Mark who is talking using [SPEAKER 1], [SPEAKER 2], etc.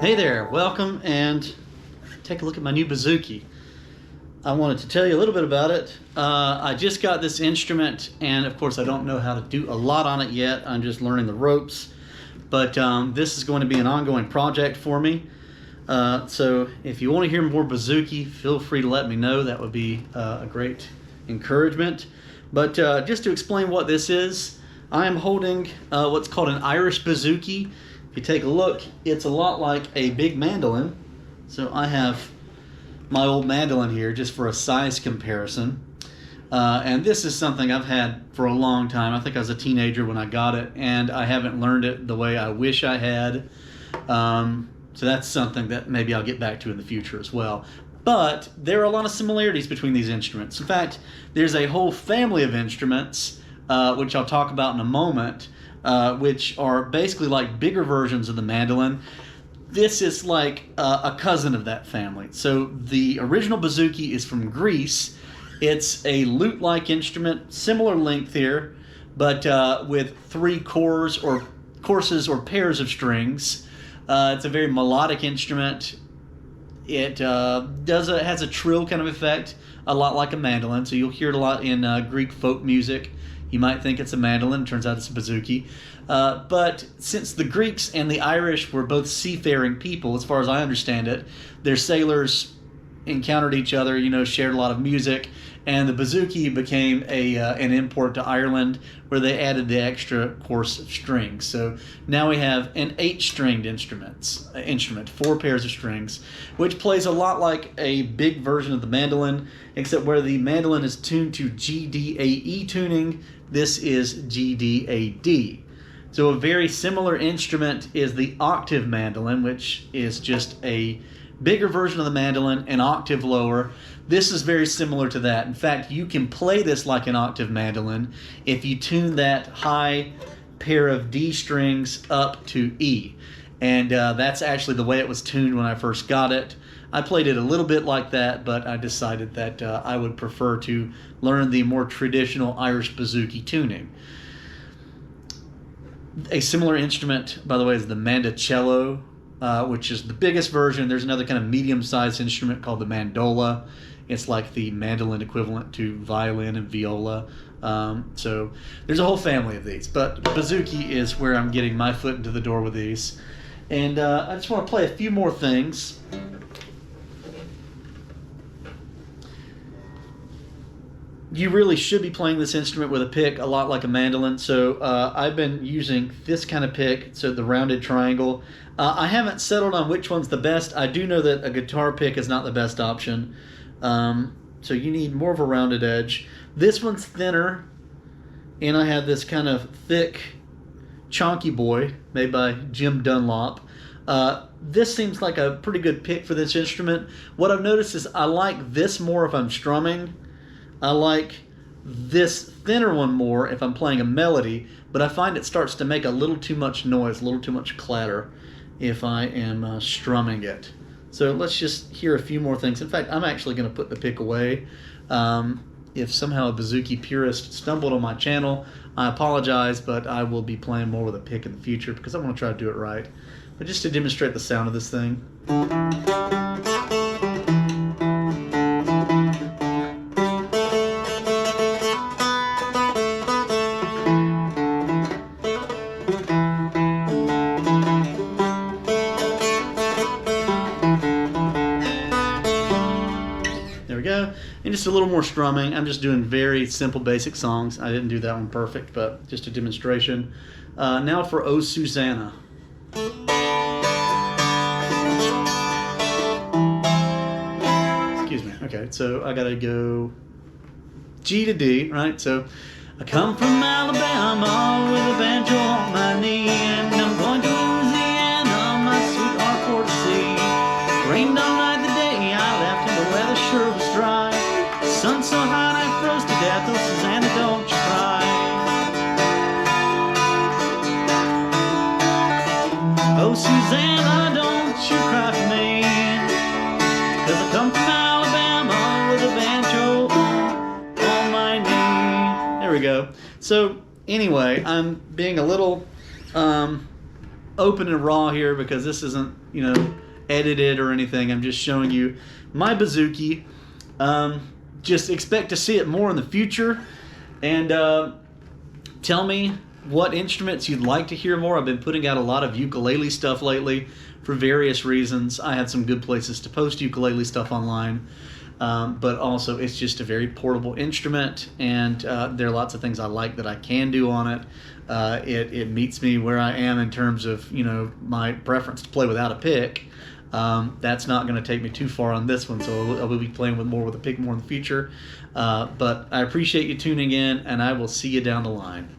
[SPEAKER 1] Hey there, welcome, and take a look at my new Bouzouki. I wanted to tell you a little bit about it. I just got this instrument, and of course I don't know how to do a lot on it yet. I'm just learning the ropes, but this is going to be an ongoing project for me. So if you want to hear more Bouzouki, feel free to let me know. That would be a great encouragement. But just to explain what this is, I am holding what's called an Irish Bouzouki. If you take a look, it's a lot like a big mandolin. So I have my old mandolin here just for a size comparison. And this is something I've had for a long time. I think I was a teenager when I got it, and I haven't learned it the way I wish I had. So that's something that maybe I'll get back to in the future as well. But there are a lot of similarities between these instruments. In fact, there's a whole family of instruments, which I'll talk about in a moment, which are basically like bigger versions of the mandolin. This is like a cousin of that family. So the original Bouzouki is from Greece. It's a lute-like instrument, similar length here, but with 3 courses or pairs of strings. It's a very melodic instrument. It has a trill kind of effect, a lot like a mandolin. So you'll hear it a lot in Greek folk music. You might think it's a mandolin. It turns out it's a Bouzouki. But since the Greeks and the Irish were both seafaring people, as far as I understand it, their sailors encountered each other, shared a lot of music, and the Bouzouki became an import to Ireland, where they added the extra course of strings. So now we have an 8-stringed instrument, 4 pairs of strings, which plays a lot like a big version of the mandolin, except where the mandolin is tuned to G-D-A-E tuning, this is G-D-A-D. So a very similar instrument is the octave mandolin, which is just a bigger version of the mandolin, an octave lower. This is very similar to that. In fact, you can play this like an octave mandolin if you tune that high pair of D strings up to E. And that's actually the way it was tuned when I first got it. I played it a little bit like that, but I decided that I would prefer to learn the more traditional Irish Bouzouki tuning. A similar instrument, by the way, is the mandocello, which is the biggest version. There's another kind of medium-sized instrument called the mandola. It's like the mandolin equivalent to violin and viola. So there's a whole family of these, but Bouzouki is where I'm getting my foot into the door with these. And I just want to play a few more things. You really should be playing this instrument with a pick a lot like a mandolin. So I've been using this kind of pick, so the rounded triangle. I haven't settled on which one's the best. I do know that a guitar pick is not the best option. So you need more of a rounded edge. This one's thinner, and I have this kind of thick, chonky boy made by Jim Dunlop. This seems like a pretty good pick for this instrument. What I've noticed is I like this more if I'm strumming. I like this thinner one more if I'm playing a melody, but I find it starts to make a little too much noise, a little too much clatter if I am strumming it. So let's just hear a few more things. In fact, I'm actually going to put the pick away. If somehow a Bouzouki purist stumbled on my channel, I apologize, but I will be playing more with a pick in the future because I want to try to do it right. But just to demonstrate the sound of this thing. And just a little more strumming. I'm just doing very simple, basic songs. I didn't do that one perfect, but just a demonstration. Now for Oh Susanna. Excuse me. Okay, so I gotta go G to D, right? So I come from Alabama with a banjo on my knee, and I'm going to Louisiana, my sweetheart, for to see. Rained all night the day I left, and the weather sure was dry. Sun so hot I froze to death. Oh, Susanna, don't you cry. Oh, Susanna, don't you cry for me, 'cause I come from Alabama with a banjo on my knee. There we go. So anyway, I'm being a little open and raw here because this isn't, edited or anything. I'm just showing you my Bouzouki. Just expect to see it more in the future. And tell me what instruments you'd like to hear more. I've been putting out a lot of ukulele stuff lately for various reasons. I had some good places to post ukulele stuff online. But also it's just a very portable instrument, and there are lots of things I like that I can do on it. It meets me where I am in terms of my preference to play without a pick. That's not going to take me too far on this one, so I will be playing with a pick more in the future. But I appreciate you tuning in, and I will see you down the line.